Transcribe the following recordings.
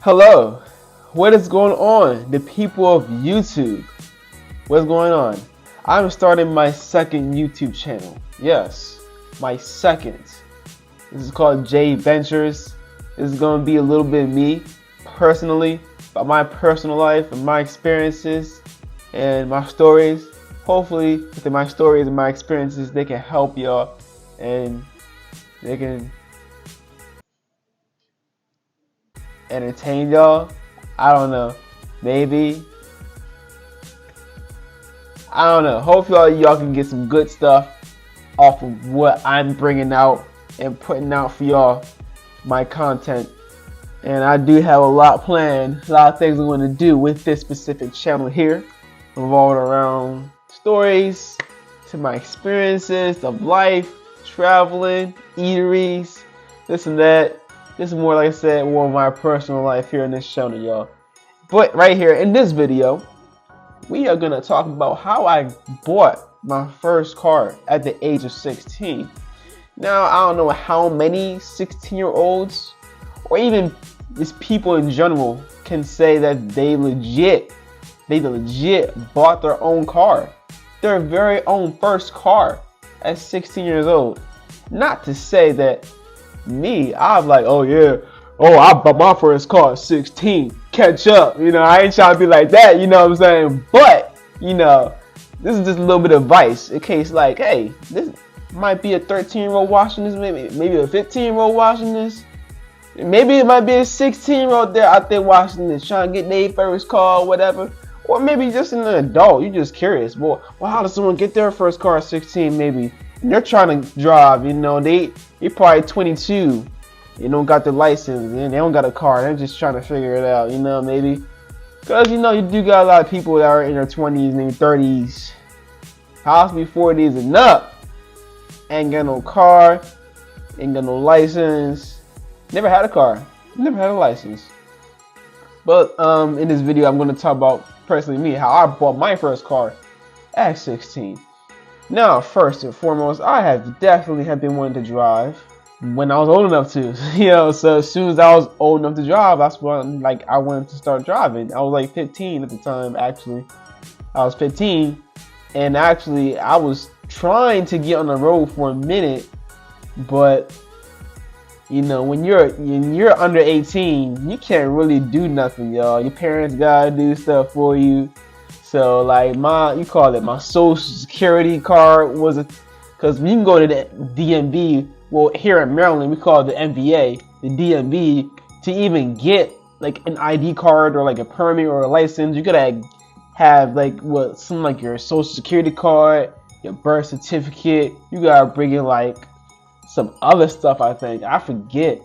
Hello, what is going on, the people of YouTube? What's going on? I'm starting my second YouTube channel. Yes, my second. This is called J Ventures. This is going to be a little bit of me, personally, about my personal life and my experiences and my stories. Hopefully, with my stories and my experiences, they can help y'all and they can entertain y'all. I don't know. Maybe. I don't know. Hopefully y'all can get some good stuff off of what I'm bringing out and putting out for y'all, my content. And I do have a lot planned, a lot of things I'm going to do with this specific channel here, revolving around stories, to my experiences of life, traveling, eateries, this and that. This is more, like I said, more of my personal life here in this channel, y'all. But right here in this video, we are going to talk about how I bought my first car at the age of 16. Now, I don't know how many 16-year-olds or even just people in general can say that they legit bought their own car, their very own first car at 16 years old. Not to say that me, I'm like, I bought my first car at 16. Catch up, I ain't trying to be like that, you know what I'm saying? But, this is just a little bit of advice in case, like, hey, this might be a 13-year-old watching this, maybe a 15-year-old watching this. Maybe it might be a 16-year-old out there watching this, trying to get their first car or whatever. Or maybe just an adult, you're just curious. Well, how does someone get their first car at 16 maybe? And they're trying to drive, they probably 22. They don't got the license and they don't got a car. They're just trying to figure it out, maybe. Because, you do got a lot of people that are in their 20s and their 30s, possibly 40s and up. Ain't got no car, ain't got no license, never had a car, never had a license. But in this video, I'm going to talk about, personally me, how I bought my first car at 16. Now, first and foremost, I have definitely been wanting to drive when I was old enough to, so as soon as I was old enough to drive, that's when, I wanted to start driving. I was like 15 at the time, actually. I was 15, and actually, I was trying to get on the road for a minute, but, when you're under 18, you can't really do nothing, y'all. Your parents gotta do stuff for you. So, my social security card was because when you can go to the DMV, well, here in Maryland, we call it the MVA, the DMV, to even get, an ID card or, a permit or a license, you gotta have, something like your social security card, your birth certificate, you gotta bring in, some other stuff, I think. I forget.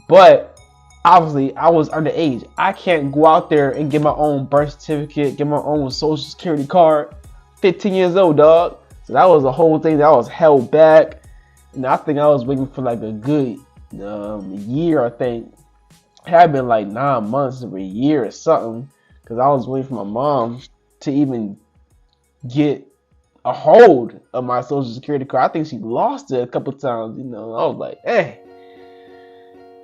But, obviously, I was underage. I can't go out there and get my own birth certificate, get my own social security card. 15 years old, dog. So that was the whole thing that I was held back. And I think I was waiting for a good year, I think. It had been 9 months or a year or something. Because I was waiting for my mom to even get a hold of my social security card. I think she lost it a couple times, I was like, hey.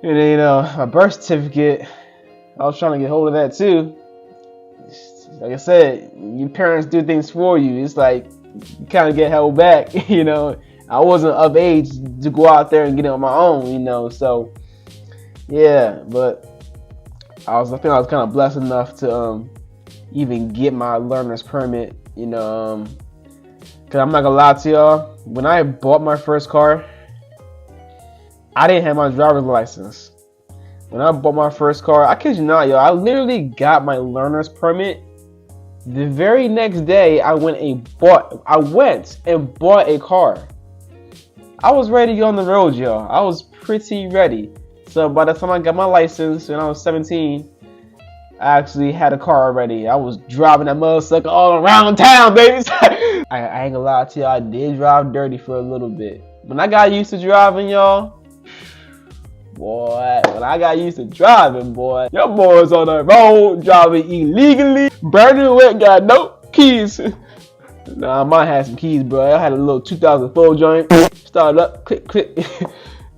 And then, my birth certificate, I was trying to get hold of that too. Like I said, your parents do things for you. It's you kind of get held back, I wasn't of age to go out there and get it on my own, so yeah, but I think I was kind of blessed enough to even get my learner's permit, because I'm not gonna lie to y'all, when I bought my first car, I didn't have my driver's license. When I bought my first car, I kid you not, y'all, I literally got my learner's permit. The very next day, I went and bought a car. I was ready to get on the road, y'all. I was pretty ready. So by the time I got my license when I was 17, I actually had a car already. I was driving that motherfucker all around town, baby. I ain't gonna lie to y'all, I did drive dirty for a little bit. When I got used to driving, y'all, boy, your boys on the road driving illegally, burning wet, got no keys. Nah, mine had some keys, bro. I had a little 2004 joint. Started up, click.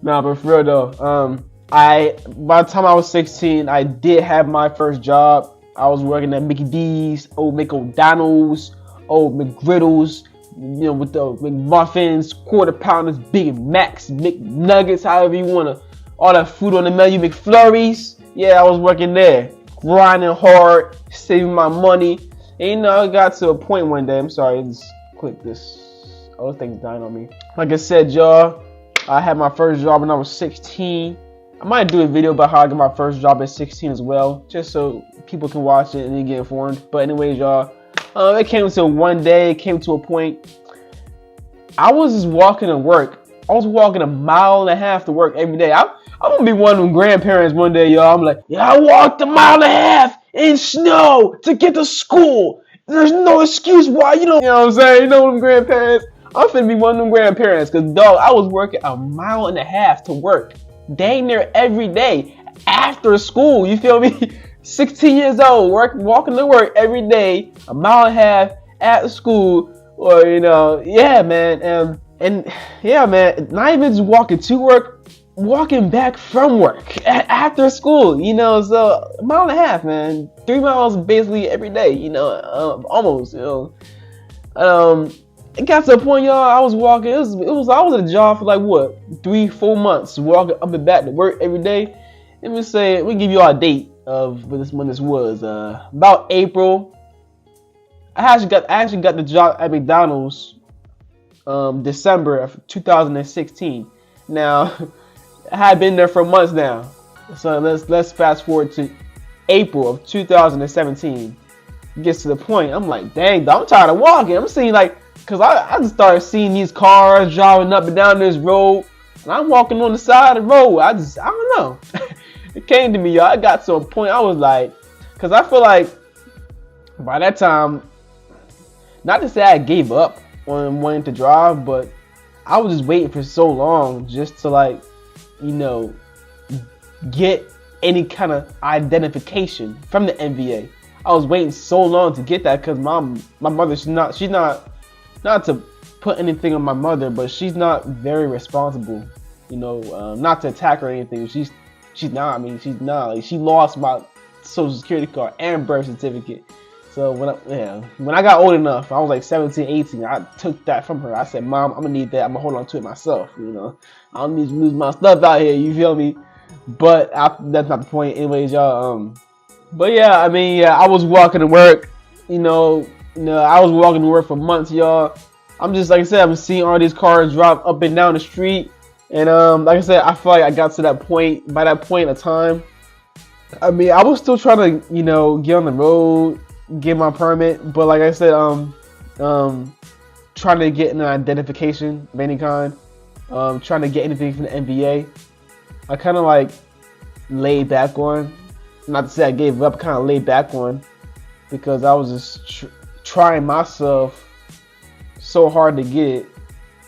Nah, but for real though, By the time I was 16, I did have my first job. I was working at Mickey D's, old McDonald's, old McGriddles, with the McMuffins, quarter pounders, Big Macs, McNuggets, however you wanna, all that food on the menu, McFlurries. Yeah, I was working there, grinding hard, saving my money. And I got to a point one day. I'm sorry, just click this. Oh, this thing's dying on me. Like I said, y'all, I had my first job when I was 16. I might do a video about how I got my first job at 16 as well, just so people can watch it and then get informed. But anyways, y'all, it came to one day, it came to a point. I was just walking to work. I was walking 1.5 miles to work every day. I'm gonna be one of them grandparents one day, y'all. I'm like, yeah, I walked 1.5 miles in snow to get to school. There's no excuse why, you know what I'm saying? You know them grandparents? I'm finna be one of them grandparents, cause dog, I was working 1.5 miles to work. Dang near every day after school, you feel me? 16 years old, walking to work every day, 1.5 miles after school, or yeah, man, and yeah, man, not even just walking to work, walking back from work after school, so 1.5 miles, man, 3 miles basically every day, almost, It got to a point, y'all, I was walking, I was at a job for like, what, 3-4 months, walking up and back to work every day. Let me say, we give you all a date of when this was, about April. I actually got the job at McDonald's, December of 2016. Now, I had been there for months now. So let's fast forward to April of 2017. It gets to the point, I'm like, dang, I'm tired of walking. I'm seeing like, cause I just started seeing these cars driving up and down this road, and I'm walking on the side of the road. I don't know. It came to me, y'all. I got to a point. I was like, cause I feel like by that time, not to say I gave up on wanting to drive, but I was just waiting for so long just to like, get any kind of identification from the NBA. I was waiting so long to get that, cause my mother, she's not to put anything on my mother, but she's not very responsible, not to attack her or anything. She's not. I mean, she's not. Like, she lost my social security card and birth certificate. So when I got old enough, I was like 17, 18, I took that from her. I said, Mom, I'm gonna need that. I'm gonna hold on to it myself. I don't need to lose my stuff out here. You feel me? But that's not the point. Anyways, y'all. But yeah, I mean, yeah, I was walking to work. I was walking to work for months, y'all. I'm just, like I said, I'm seeing all these cars drive up and down the street. And like I said, I feel like I got to that point, by that point of time. I mean, I was still trying to, get on the road, get my permit. But like I said, trying to get an identification of any kind. Trying to get anything from the NBA. I kind of like laid back on. Not to say I gave up, kind of laid back on. Because I was just trying myself so hard to get it,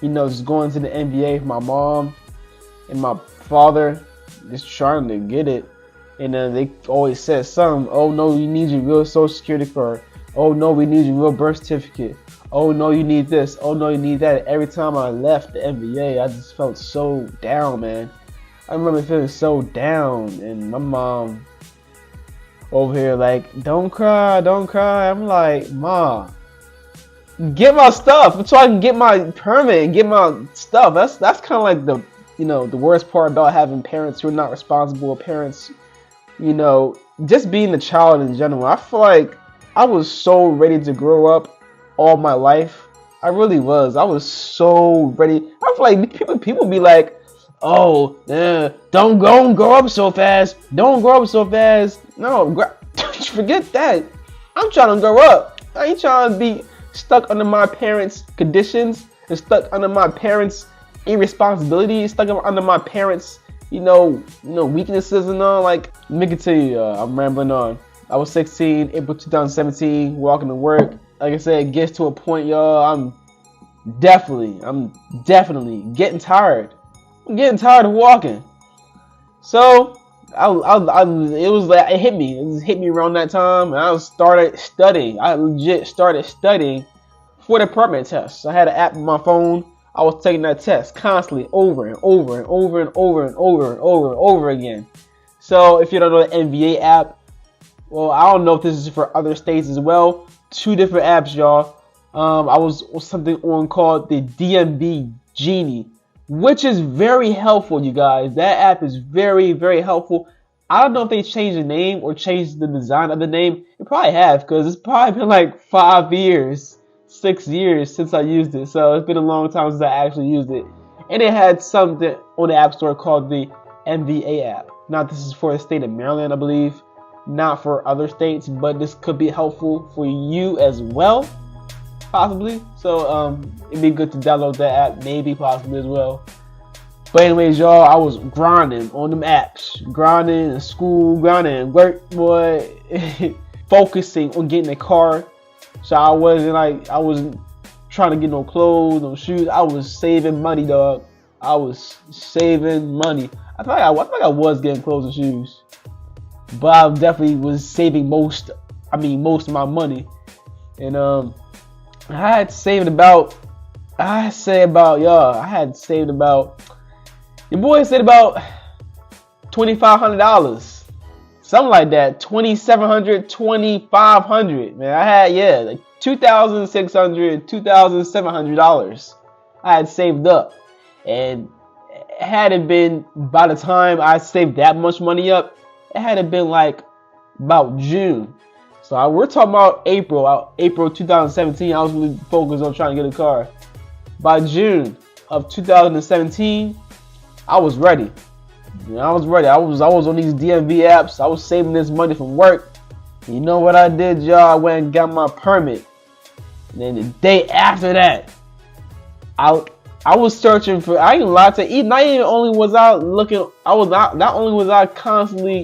just going to the NBA with my mom and my father, just trying to get it. And then they always said something, oh no, you need your real social security card. Oh no, we need your real birth certificate. Oh no, you need this. Oh no, you need that. Every time I left the NBA, I just felt so down, man. I remember feeling so down, and my mom over here like, don't cry. I'm like, Mom, get my stuff so I can get my permit and get my stuff. That's kind of like the worst part about having parents who are not responsible, parents, just being a child in general. I feel like I was so ready to grow up all my life. I really was. I was so ready. I feel like people be like, oh, don't grow up so fast. Don't grow up so fast. No, forget that. I'm trying to grow up. I ain't trying to be stuck under my parents' conditions and stuck under my parents' irresponsibility, stuck under my parents' weaknesses and all. Like, let me continue. I'm rambling on. I was 16, April 2017, walking to work. Like I said, it gets to a point, y'all. I'm definitely getting tired. I'm getting tired of walking. So it hit me. It just hit me around that time, and I started studying. I legit started studying for the permit test. I had an app on my phone. I was taking that test constantly over and over and over and over and over and over and over again. So if you don't know the NBA app, well, I don't know if this is for other states as well. 2 different apps, y'all. I was something on called the DMV Genie, which is very helpful, you guys. That app is very, very helpful. I don't know if they changed the name or changed the design of the name. It probably have, because it's probably been like 5 years, 6 years since I used it. So it's been a long time since I actually used it. And it had something on the App Store called the NBA app. Now this is for the state of Maryland, I believe. Not for other states, but this could be helpful for you as well, possibly. So it'd be good to download that app, maybe, possibly as well. But anyways, y'all, I was grinding on them apps, grinding in school, grinding in work, boy, focusing on getting a car. So I wasn't trying to get no clothes, no shoes. I was saving money, dog. I was saving money. I think I was getting clothes and shoes, but I definitely was saving most of my money. And I had saved about your boy said about $2,500, something like that. $2,700, $2,500. Man, I had like $2,600, $2,700. I had saved up, and had it been by the time I saved that much money up, it had it been like about June. So we're talking about April 2017. I was really focused on trying to get a car. By June of 2017, I was ready. I was on these DMV apps. I was saving this money from work. And you know what I did, y'all? I went and got my permit. And then the day after that, I was searching for. I ain't lie to you. Not only was I looking. Not only was I constantly,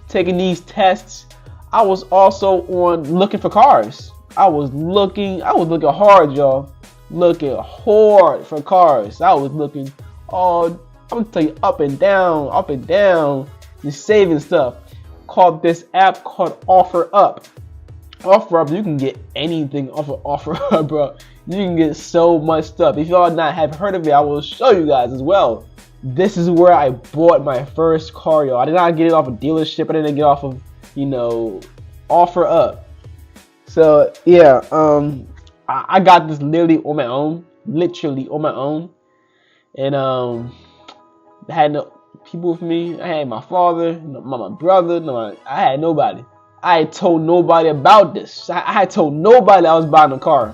taking these tests. I was also looking for cars. I was looking hard, y'all. Looking hard for cars. I was looking I'm gonna tell you up and down, just saving stuff. Called this app called OfferUp. OfferUp, you can get anything off of OfferUp, bro. You can get so much stuff. If y'all not have heard of it, I will show you guys as well. This is where I bought my first car, y'all. I did not get it off a dealership. I didn't get it off of, OfferUp. So yeah, I got this literally on my own, and I had no people with me. I had my father, my brother. I had nobody. I had told nobody about this. I had told nobody I was buying a car.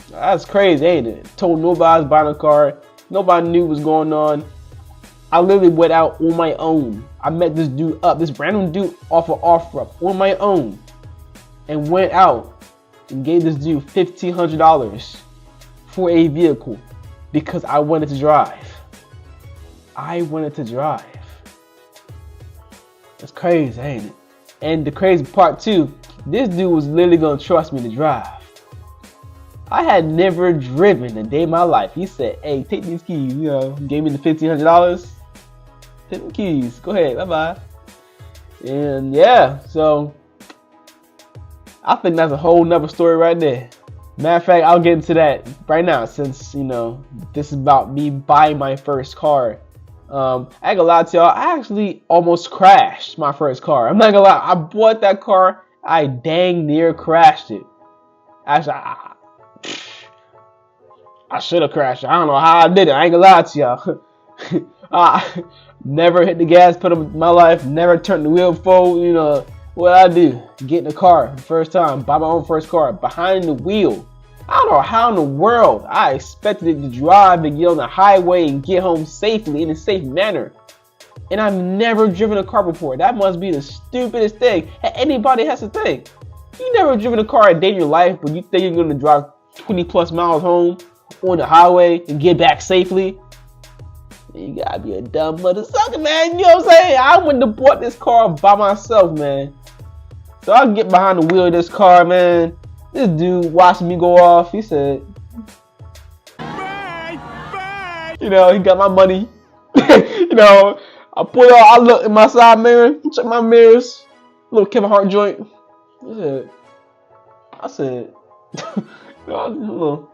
That's crazy, ain't it? Told nobody I was buying a car. Nobody knew what was going on. I literally went out on my own. I met this random dude off of OfferUp on my own, and went out and gave this dude $1,500 for a vehicle because I wanted to drive. That's crazy, ain't it? And the crazy part too, this dude was literally gonna trust me to drive. I had never driven a day in my life. He said, "Hey, take these keys." Gave me the $1,500. Take the keys. Go ahead. Bye bye. And yeah, so I think that's a whole nother story right there. Matter of fact, I'll get into that right now, since this is about me buying my first car. I ain't gonna lie to y'all, I actually almost crashed my first car. I'm not gonna lie, I bought that car, I dang near crashed it. Actually, I should have crashed it. I don't know how I did it. I ain't gonna lie to y'all. I never hit the gas pedal in my life, never turned the wheel forward. What I do? Get in the car, first time, buy my own first car, behind the wheel. I don't know how in the world I expected it to drive and get on the highway and get home safely in a safe manner. And I've never driven a car before. That must be the stupidest thing anybody has to think. You never driven a car a day in your life, but you think you're going to drive 20 plus miles home on the highway and get back safely? You gotta be a dumb mother sucker, man. You know what I'm saying? I wouldn't have bought this car by myself, man. So I get behind the wheel of this car, man. This dude watched me go off. He said, bye. He got my money. I pull out, I look in my side mirror, check my mirrors, little Kevin Hart joint. I said, little.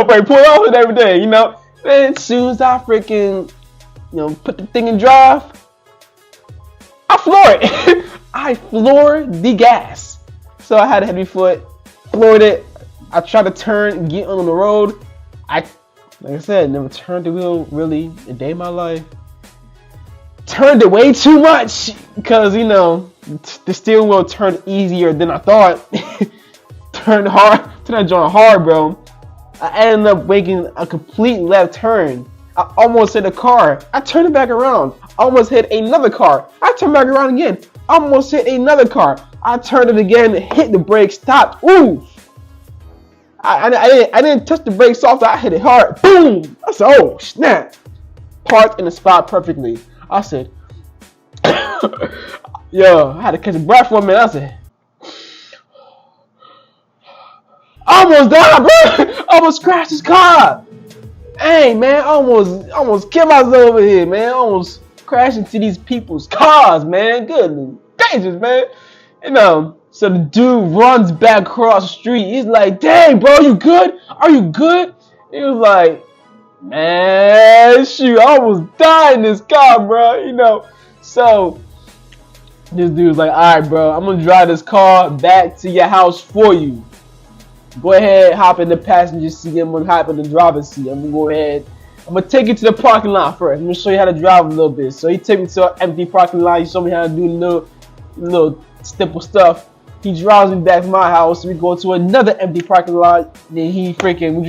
Break pull off and everything, you know. And as soon as I freaking, put the thing in drive, I floor it. I floored the gas. So I had a heavy foot, floored it. I tried to turn, get on the road. Like I said, never turned the wheel really a day in my life. Turned it way too much because the steering wheel turned easier than I thought. Turned that joint hard, bro. I ended up making a complete left turn. I almost hit a car. I turned it back around. Almost hit another car. I turned back around again. Almost hit another car. I turned it again, hit the brake, stopped. Ooh! I didn't touch the brakes soft. I hit it hard. Boom! I said, oh snap! Parked in the spot perfectly. I said, yo, I had to catch a breath for a minute. I said, I almost died, bro. I almost crashed this car. Hey, man, I almost killed myself over here, man. I almost crashed into these people's cars, man. Goodness gracious, man. So the dude runs back across the street. He's like, dang, bro, you good? Are you good? He was like, man, shoot, I almost died in this car, bro. So this dude's like, all right, bro, I'm gonna drive this car back to your house for you. Go ahead, hop in the passenger seat. I'm gonna hop in the driver's seat. I'm gonna go ahead. I'm gonna take you to the parking lot first. I'm gonna show you how to drive a little bit. So he took me to an empty parking lot. He showed me how to do little simple stuff. He drives me back to my house. We go to another empty parking lot. Then he freaking,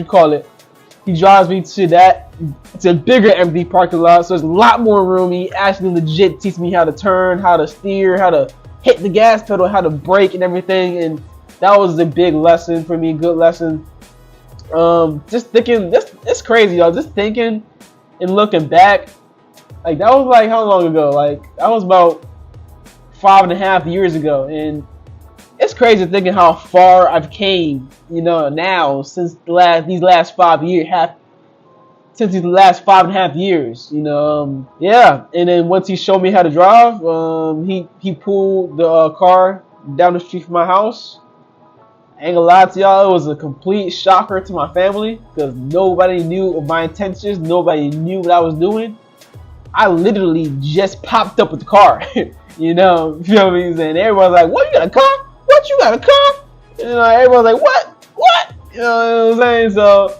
he drives me to that. It's a bigger empty parking lot, so there's a lot more room. He actually legit teaches me how to turn, how to steer, how to hit the gas pedal, how to brake and everything. And that was a big lesson for me, good lesson. Just thinking, it's crazy, y'all. Just thinking and looking back, like that was like how long ago? Like that was about 5.5 years ago, and it's crazy thinking how far I've came, now since these last 5 years, since these last 5.5 years, yeah. And then once he showed me how to drive, he pulled the car down the street from my house. I ain't gonna lie to y'all, it was a complete shocker to my family because nobody knew of my intentions. Nobody knew what I was doing. I literally just popped up with the car. You feel what I'm saying? Everyone's like, what, you got a car? What, you got a car? Everyone's like, what? You know what I'm saying? So,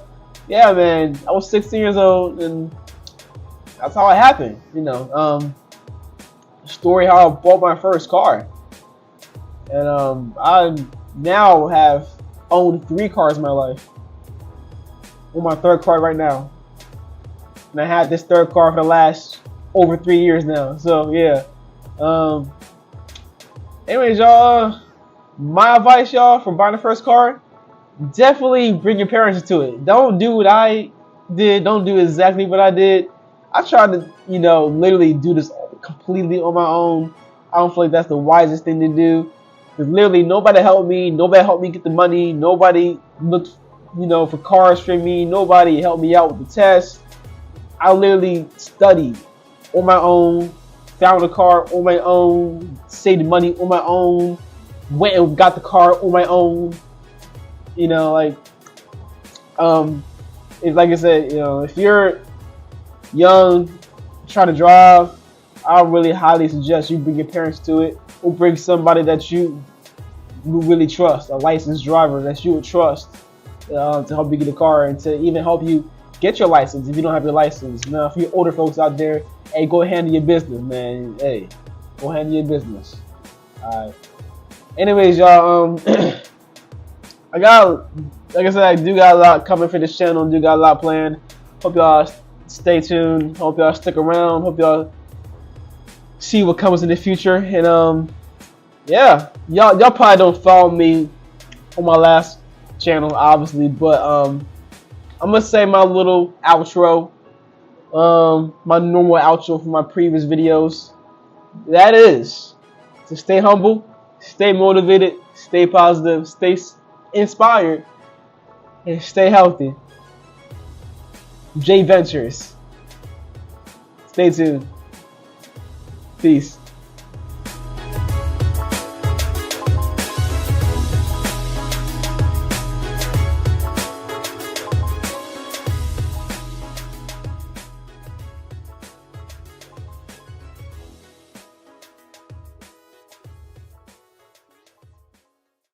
yeah, man, I was 16 years old and that's how it happened. Story how I bought my first car. And I now have owned 3 cars in my life. On my 3rd car right now. And I had this 3rd car for the last over 3 years now. So yeah. Anyways, y'all, my advice, y'all, for buying the first car, definitely bring your parents into it. Don't do what I did. Don't do exactly what I did. I tried to, literally do this completely on my own. I don't feel like that's the wisest thing to do. Because literally nobody helped me. Nobody helped me get the money. Nobody looked, for cars for me. Nobody helped me out with the test. I literally studied on my own, found a car on my own, saved money on my own, went and got the car on my own. It's like I said, if you're young, trying to drive, I really highly suggest you bring your parents to it. Or bring somebody that you really trust, a licensed driver that you would trust to help you get a car and to even help you get your license if you don't have your license. Now, if you're older folks out there, hey, go handle your business, man. Hey, go handle your business. All right. Anyways, y'all, like I said, I do got a lot coming for this channel. Do got a lot planned. Hope y'all stay tuned. Hope y'all stick around. Hope y'all see what comes in the future. And yeah, y'all probably don't follow me on my last channel, obviously, but I'm gonna say my little outro, my normal outro from my previous videos. That is to stay humble, stay motivated, stay positive, stay inspired, and stay healthy. J Ventures. Stay tuned. Peace.